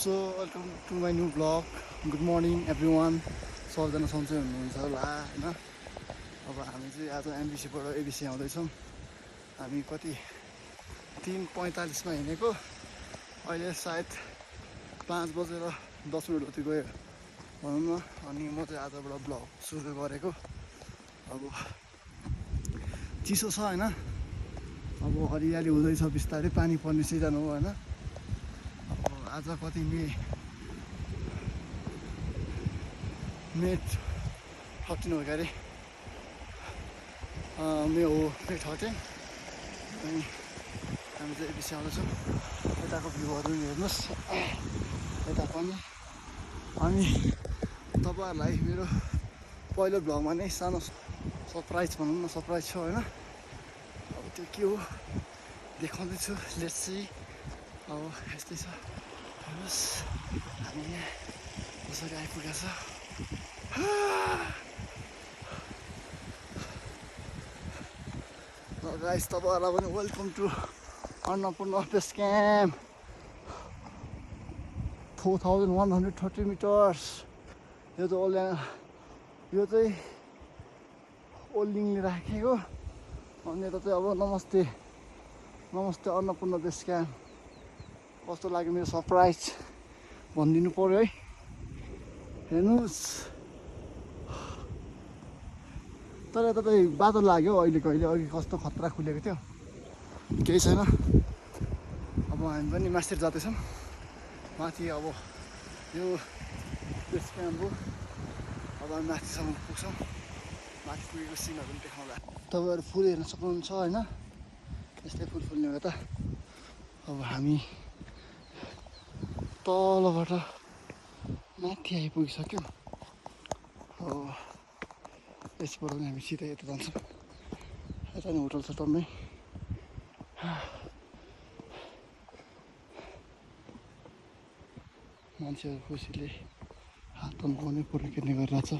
So welcome to my new blog. Good morning everyone. सबैजना सन्चै हुनुहुन्छ होला होइन। अब हामी चाहिँ आज एमबिसीबाट एबिसी आउँदैछौँ। हामी कति 3:45मा हिँडेको, अहिले सायद 5:10 जति गयो भनौँ न। अनि म चाहिँ आजबाट ब्लग सुरु गरेको। अब चिसो छ होइन, अब हरियाली हुँदैछ, बिस्तारै पानी पर्ने सिजन हो होइन। अब आज कति मे 13 हो क्यारे, मे हो मे 13। अनि हामी चाहिँ एबिसी आउँदैछौँ। यताको भ्यूहरू हेर्नुहोस्, यता पनि। अनि तपाईँहरूलाई मेरो पहिलो भ्लगमा नै सानो सरप्राइज भनौँ न, सरप्राइज छ होइन। अब त्यो के हो देखाउँदैछु, लेट्स सी। अब यस्तै छ, हेर्नुहोस् हामी यहाँ कसरी आइपुगेको छ। गाइस, तपाईँहरूलाई पनि welcome to Annapurna base camp. 4130 metres. यो चाहिँ ओल्डिङले राखेको। अनि यता चाहिँ अब नमस्ते अन्नपूर्ण बेस क्याम्प। कस्तो लाग्यो मेरो सरप्राइज भनिदिनु पऱ्यो है। हेर्नुहोस्, तर यता चाहिँ बादल लाग्यो अहिलेको। अघि कस्तो खतरा खुलेको थियो, केही छैन। अब हामी पनि माथि जाँदैछौँ, माथि। अब यो बेस क्याम्प हो। अब हामी माथिसम्म पुग्छौँ, माथि पुगेको सिनहरू पनि देखाउँला। तपाईँहरू फुल हेर्न सक्नुहुन्छ होइन, यस्तै फुल फुल्ने हो त। अब हामी तलबाट माथि आइपुगिसक्यौँ। अब यसबाट पनि हामी सिधै यता जान्छौँ। यता नि होटल छ टम्मै। मान्छेहरू खुसीले हात तन्काउने फोटो खिच्ने गरिरहेछ।